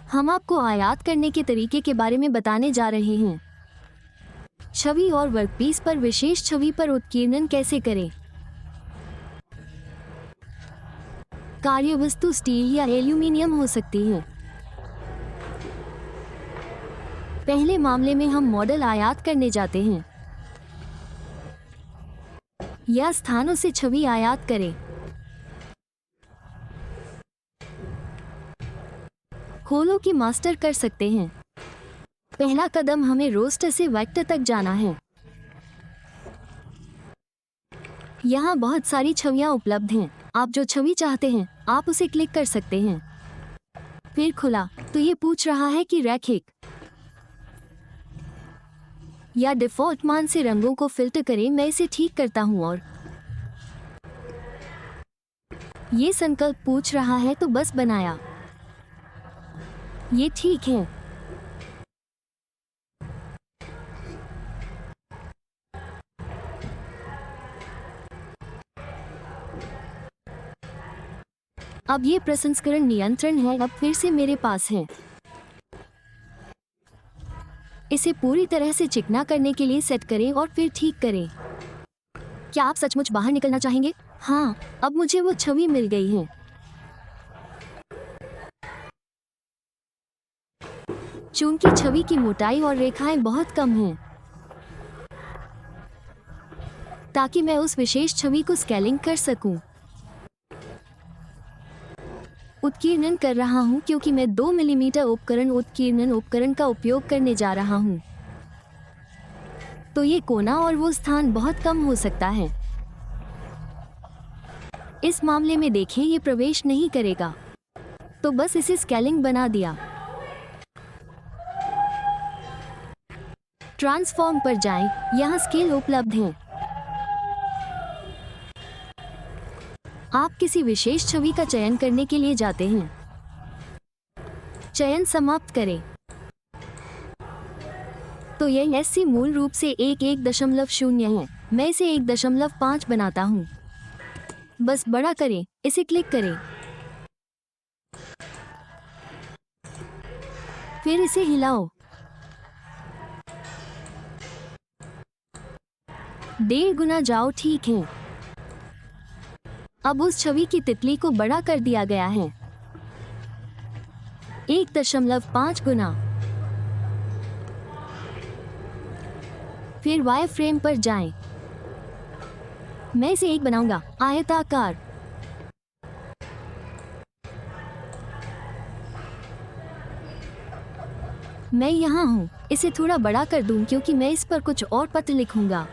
हम आपको आयात करने के तरीके के बारे में बताने जा रहे हैं। छवि और वर्कपीस पर विशेष छवि पर उत्कीर्णन कैसे करें। कार्यवस्तु स्टील या एल्यूमीनियम हो सकती है। पहले मामले में हम मॉडल आयात करने जाते हैं या स्थानों से छवि आयात करें। खोलो कि मास्टर कर सकते हैं। पहला कदम हमें रोस्टर से वेक्टर तक जाना है। यहाँ बहुत सारी छवियाँ उपलब्ध हैं। आप जो छवि चाहते हैं आप उसे क्लिक कर सकते हैं। फिर खुला तो ये पूछ रहा है कि रैखिक या डिफ़ॉल्ट मान से रंगों को फ़िल्टर करें। मैं इसे ठीक करता हूँ और ये संकल्प पूछ रहा है तो बस बनाया। ये ठीक है। अब ये प्रसंस्करण नियंत्रण है। अब फिर से मेरे पास है। इसे पूरी तरह से चिकना करने के लिए सेट करें और फिर ठीक करें। क्या आप सचमुच बाहर निकलना चाहेंगे? हाँ, अब मुझे वो छवि मिल गई है। चूंकि छवि की मोटाई और रेखाएं बहुत कम हैं, ताकि मैं उस विशेष छवि को स्केलिंग कर सकूं। उत्कीर्णन कर रहा हूं क्योंकि मैं 2 मिलीमीटर उपकरण उत्कीर्णन उपकरण का उपयोग करने जा रहा हूं। तो ये कोना और वो स्थान बहुत कम हो सकता है। इस मामले में देखें ये प्रवेश नहीं करेगा, तो बस इसे स्केलिंग बना दिया। ट्रांसफॉर्म पर जाएं, यहाँ स्केल उपलब्ध हैं। आप किसी विशेष छवि का चयन करने के लिए जाते हैं। चयन समाप्त करें। तो यह एससी मूल रूप से 1.0 है। मैं इसे 1.5 बनाता हूँ। बस बड़ा करें, इसे क्लिक करें। फिर इसे हिलाओ। 1.5 गुना जाओ। ठीक है। अब उस छवि की तितली को बड़ा कर दिया गया है। 1.5 गुना। फिर वायर फ्रेम पर जाएं। मैं इसे 1 बनाऊंगा, आयताकार। मैं यहाँ हूँ। इसे थोड़ा बड़ा कर दूं क्योंकि मैं इस पर कुछ और पत्र लिखूंगा।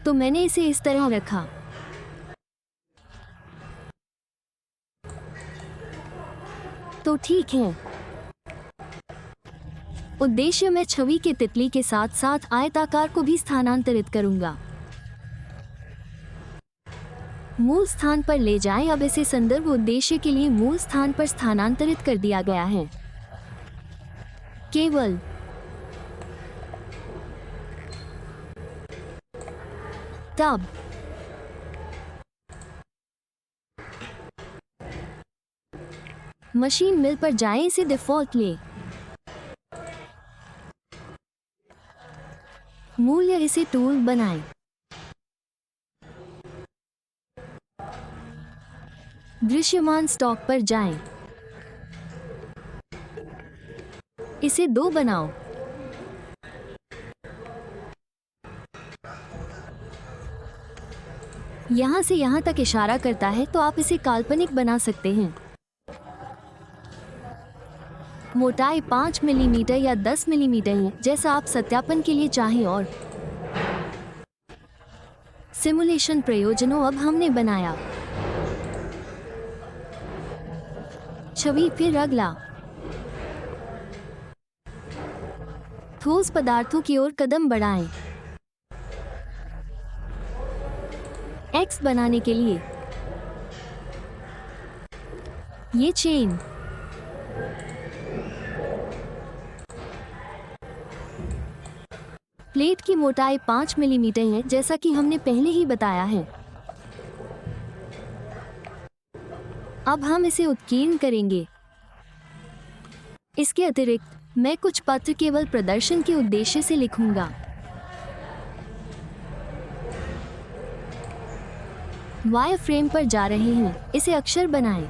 तो मैंने इसे इस तरह रखा। तो ठीक है। उद्देश्य मैं छवि के तितली के साथ साथ आयताकार को भी स्थानांतरित करूंगा। मूल स्थान पर ले जाएं। अब इसे संदर्भ उद्देश्य के लिए मूल स्थान पर स्थानांतरित कर दिया गया है। केवल तब मशीन मिल पर जाएं, इसे डिफ़ॉल्ट ले। मूल्य इसे टूल बनाएं। दृश्यमान स्टॉक पर जाएं। इसे 2 बनाओ। यहाँ से यहाँ तक इशारा करता है तो आप इसे काल्पनिक बना सकते हैं। मोटाई 5 मिलीमीटर या 10 मिलीमीटर है, जैसा आप सत्यापन के लिए चाहें। और सिमुलेशन प्रयोजनों अब हमने बनाया छवि। फिर अगला ठोस पदार्थों की ओर कदम बढ़ाएं। एक्स बनाने के लिए ये चेन प्लेट की मोटाई 5 मिलीमीटर है, जैसा कि हमने पहले ही बताया है। अब हम इसे उत्कीर्ण करेंगे। इसके अतिरिक्त मैं कुछ पत्र केवल प्रदर्शन के उद्देश्य से लिखूंगा। वायर फ्रेम पर जा रहे हैं, इसे अक्षर बनाएं।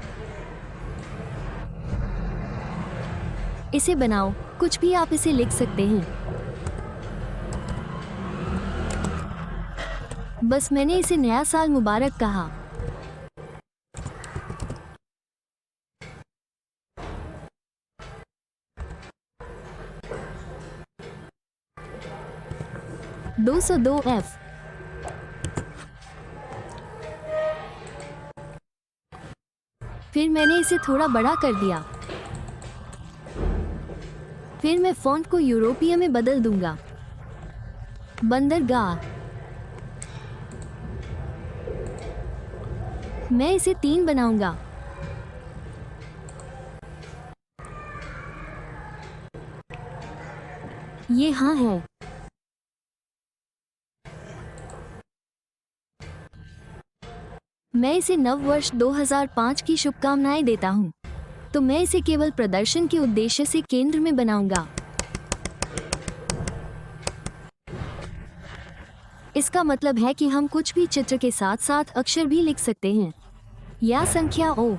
इसे बनाओ, कुछ भी आप इसे लिख सकते हैं। बस मैंने इसे नया साल मुबारक कहा। (202F) फिर मैंने इसे थोड़ा बड़ा कर दिया। फिर मैं फ़ॉन्ट को यूरोपीय में बदल दूंगा। बंदरगाह। मैं इसे 3 बनाऊंगा। ये हाँ है। मैं इसे नव वर्ष 2005 की शुभकामनाएं देता हूँ। तो मैं इसे केवल प्रदर्शन के उद्देश्य से केंद्र में बनाऊंगा। इसका मतलब है कि हम कुछ भी चित्र के साथ साथ अक्षर भी लिख सकते हैं या संख्या ओ।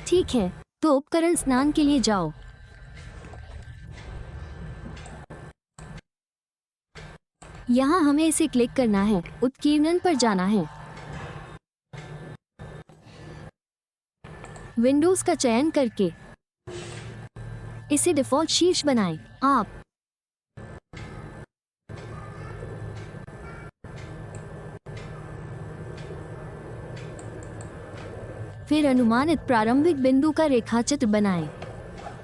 ठीक है, तो उपकरण स्नान के लिए जाओ। यहाँ हमें इसे क्लिक करना है, उत्कीर्णन पर जाना है। विंडोज का चयन करके इसे डिफ़ॉल्ट शीर्ष बनाएं। आप फिर अनुमानित प्रारंभिक बिंदु का रेखाचित्र बनाएं।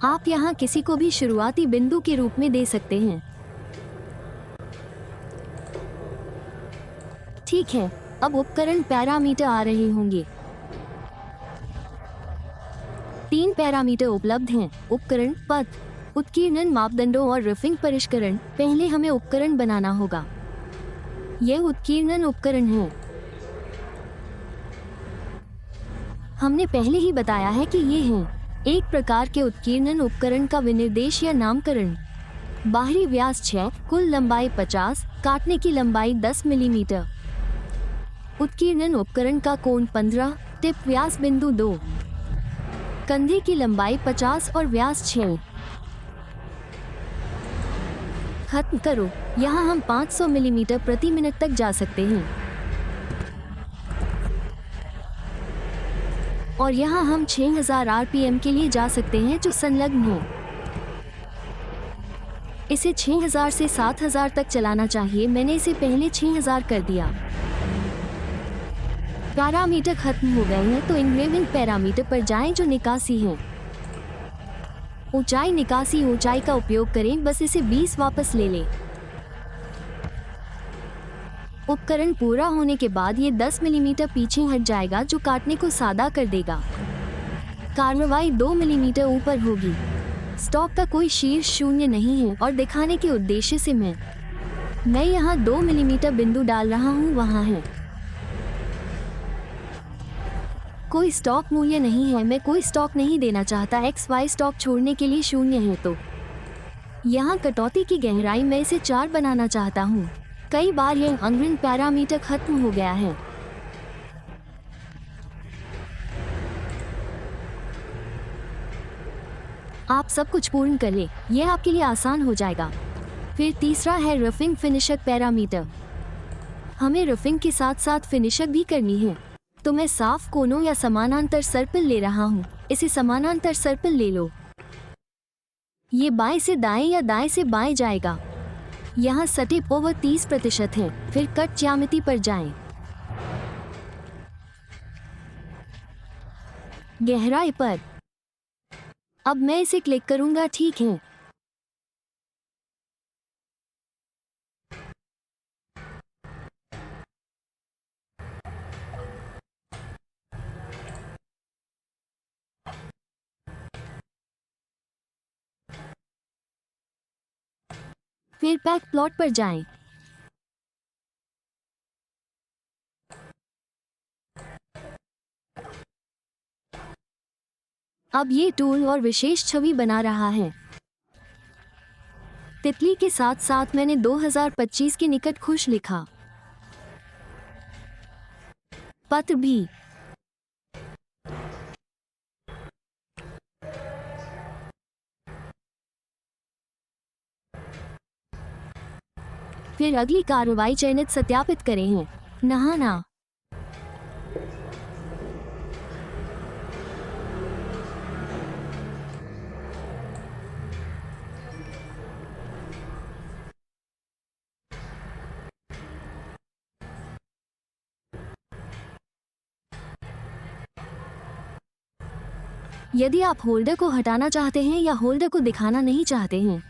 आप यहाँ किसी को भी शुरुआती बिंदु के रूप में दे सकते हैं। ठीक है, अब उपकरण पैरामीटर आ रहे होंगे। 3 पैरामीटर उपलब्ध हैं: उपकरण, पथ, उत्कीर्णन मापदंडों और रफिंग परिष्करण। पहले हमें उपकरण बनाना होगा। यह उत्कीर्णन उपकरण है। हमने पहले ही बताया है कि ये हैं एक प्रकार के उत्कीर्णन उपकरण का विनिर्देश या नामकरण। बाहरी व्यास 6, कुल लंबाई 50, काटने की लंबाई 10 मिलीमीटर। उत्कीर्णन उपकरण का कोण 15, टिप व्यास बिंदु 2, कंधे की लंबाई 50 और व्यास 6। खत्म करो। यहाँ हम 500 मिलीमीटर प्रति मिनट तक जा सकते हैं और यहाँ हम 6000 आरपीएम के लिए जा सकते हैं जो संलग्न हो। इसे 6000 से 7000 तक चलाना चाहिए। मैंने इसे पहले 6000 कर दिया। पैरामीटर खत्म हो गए हैं, तो इंग्रेविंग पैरामीटर पर जाएं जो निकासी है। ऊंचाई निकासी ऊंचाई का उपयोग करें, बस इसे 20 वापस ले लें। उपकरण पूरा होने के बाद ये 10 मिलीमीटर पीछे हट जाएगा जो काटने को सादा कर देगा। कार्रवाई 2 मिलीमीटर ऊपर होगी। स्टॉक का कोई शीर्ष शून्य नहीं है और दिखाने के उद्देश्य से मैं यहाँ 2 मिलीमीटर बिंदु डाल रहा हूँ, वहाँ है। कोई स्टॉक मूल्य नहीं है। मैं कोई स्टॉक नहीं देना चाहता। XY स्टॉक छोड़ने के लिए शून्य है। तो यहाँ कटौती की गहराई मैं इसे 4 बनाना चाहता हूँ। कई बार यह अग्रिम पैरामीटर खत्म हो गया है। आप सब कुछ पूर्ण कर ले, यह आपके लिए आसान हो जाएगा। फिर तीसरा है रफिंग फिनिशर पैरामीटर। हमें रफिंग के साथ साथ फिनिशर भी करनी है। तो मैं साफ कोनों या समानांतर सर्पिल ले रहा हूँ। इसे समानांतर सर्पिल ले लो। ये बाएं से दाएं या दाएं से बाएं जाएगा। यहाँ सटीप ओवर 30% है। फिर कट ज्यामिति पर जाएं। गहराई पर। अब मैं इसे क्लिक करूंगा। ठीक है, फिर पैक प्लॉट पर जाएं। अब ये टूल और विशेष छवि बना रहा है। तितली के साथ साथ मैंने 2025 के निकट खुश लिखा पत्र भी। फिर अगली कार्रवाई चयनित सत्यापित करें हैं। नहाना। यदि आप होल्डर को हटाना चाहते हैं या होल्डर को दिखाना नहीं चाहते हैं,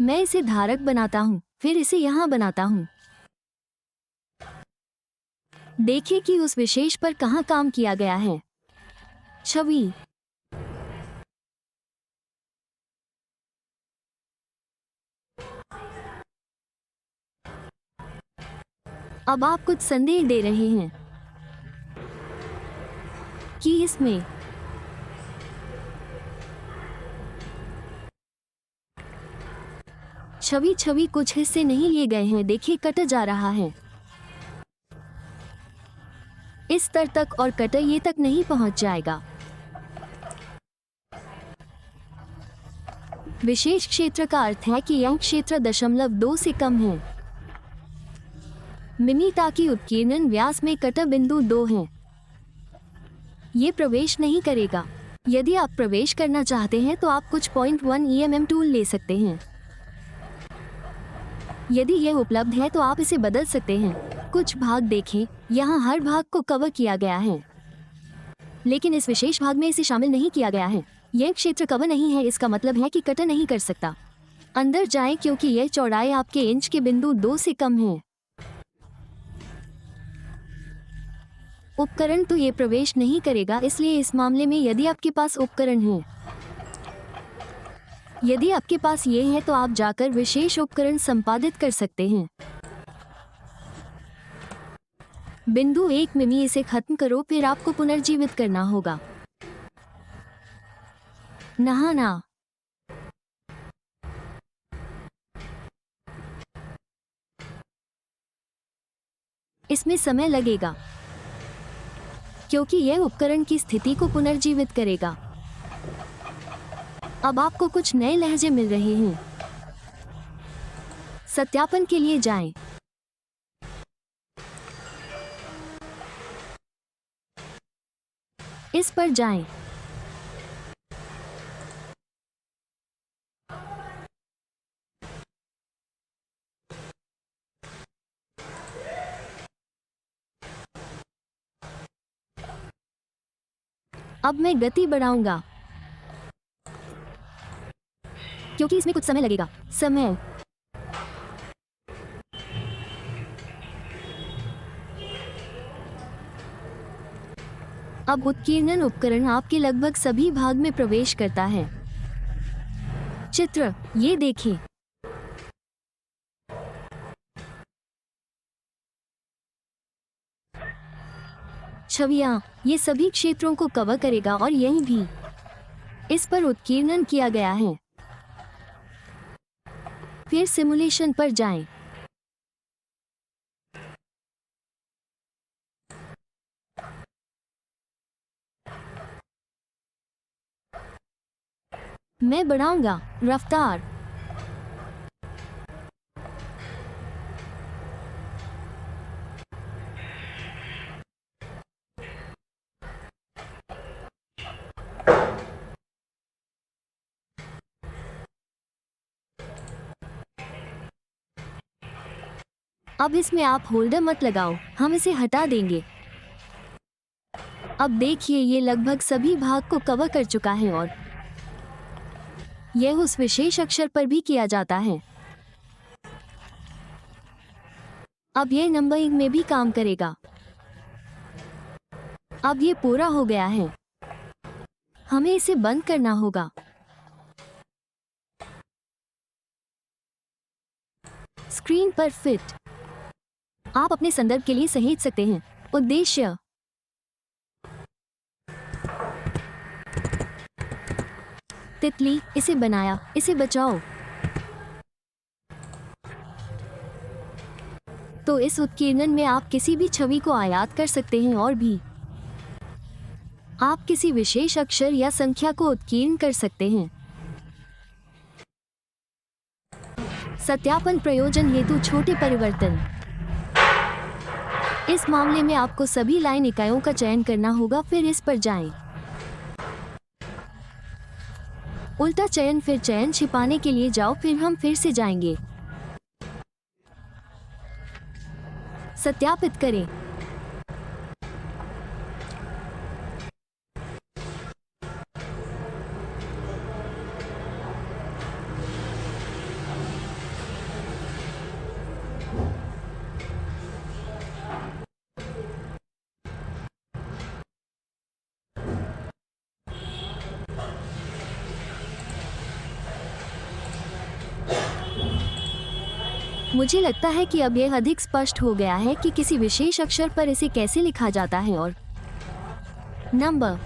मैं इसे धारक बनाता हूं, फिर इसे यहां बनाता हूं। देखिए कि उस विशेष पर कहां काम किया गया है। छवि। अब आप कुछ संदेह दे रहे हैं कि इसमें छवि कुछ हिस्से नहीं लिए गए हैं। देखिए कट जा रहा है इस स्तर तक और कटर ये तक नहीं पहुंच जाएगा। विशेष क्षेत्र का अर्थ है कि यह क्षेत्र 0.2 से कम है मिमी, ताकि उत्कीर्णन व्यास में कटर बिंदु 2 है। ये प्रवेश नहीं करेगा। यदि आप प्रवेश करना चाहते हैं तो आप कुछ 0.1 EMM टूल ले सकते हैं। यदि यह उपलब्ध है तो आप इसे बदल सकते हैं। कुछ भाग देखें, यहाँ हर भाग को कवर किया गया है, लेकिन इस विशेष भाग में इसे शामिल नहीं किया गया है। यह क्षेत्र कवर नहीं है, इसका मतलब है कि कटर नहीं कर सकता। अंदर जाएं क्योंकि यह चौड़ाई आपके इंच के बिंदु 2 से कम है। उपकरण तो ये प्रवेश नहीं करेगा, इसलिए इस मामले में यदि आपके पास उपकरण है, यदि आपके पास ये है तो आप जाकर विशेष उपकरण संपादित कर सकते हैं। बिंदु 1 मिमी, इसे खत्म करो, फिर आपको पुनर्जीवित करना होगा। नहाना। इसमें समय लगेगा क्योंकि यह उपकरण की स्थिति को पुनर्जीवित करेगा। अब आपको कुछ नए लहजे मिल रहे हैं। सत्यापन के लिए जाएं। इस पर जाएं। अब मैं गति बढ़ाऊंगा क्योंकि इसमें कुछ समय लगेगा। समय। अब उत्कीर्णन उपकरण आपके लगभग सभी भाग में प्रवेश करता है। चित्र ये देखें। छवियां ये सभी क्षेत्रों को कवर करेगा और यहीं भी इस पर उत्कीर्णन किया गया है। फिर सिमुलेशन पर जाएं। मैं बढ़ाऊंगा रफ्तार। अब इसमें आप होल्डर मत लगाओ, हम इसे हटा देंगे। अब देखिए ये लगभग सभी भाग को कवर कर चुका है और यह उस विशेष अक्षर पर भी किया जाता है। अब यह नंबरिंग में भी काम करेगा। अब ये पूरा हो गया है। हमें इसे बंद करना होगा। स्क्रीन पर फिट। आप अपने संदर्भ के लिए सहेज सकते हैं। उद्देश्य। तितली, इसे बनाया, इसे बचाओ। तो इस उत्कीर्णन में आप किसी भी छवि को आयात कर सकते हैं और भी आप किसी विशेष अक्षर या संख्या को उत्कीर्ण कर सकते हैं। सत्यापन प्रयोजन हेतु छोटे परिवर्तन। इस मामले में आपको सभी लाइन इकाइयों का चयन करना होगा, फिर इस पर जाएं। उल्टा चयन, फिर चयन छिपाने के लिए जाओ, फिर हम फिर से जाएंगे। सत्यापित करें। मुझे लगता है कि अब यह अधिक स्पष्ट हो गया है कि किसी विशेष अक्षर पर इसे कैसे लिखा जाता है और नंबर।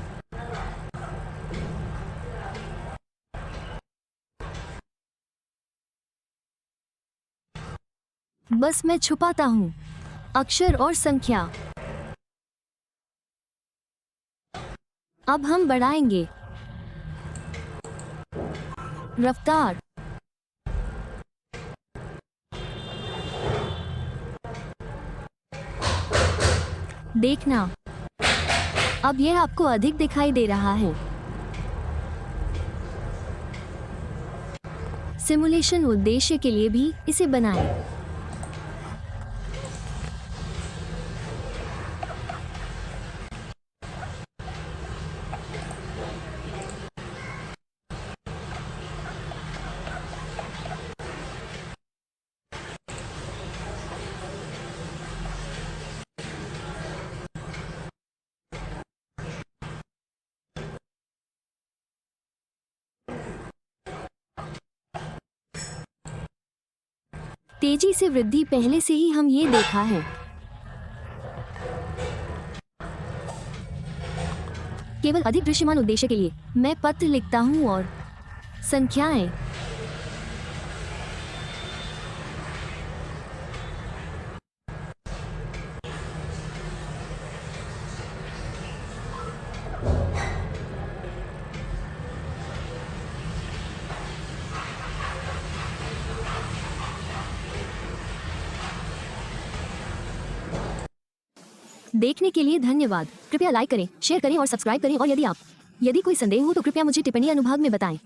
बस मैं छुपाता हूं अक्षर और संख्या। अब हम बढ़ाएंगे रफ्तार। देखना, अब यह आपको अधिक दिखाई दे रहा है। सिमुलेशन उद्देश्य के लिए भी इसे बनाएं। तेजी से वृद्धि पहले से ही हम ये देखा है। केवल अधिक दृश्यमान उद्देश्य के लिए मैं पत्र लिखता हूं और संख्याएं। देखने के लिए धन्यवाद। कृपया लाइक करें, शेयर करें और सब्सक्राइब करें, और यदि कोई संदेह हो तो कृपया मुझे टिप्पणी अनुभाग में बताएं।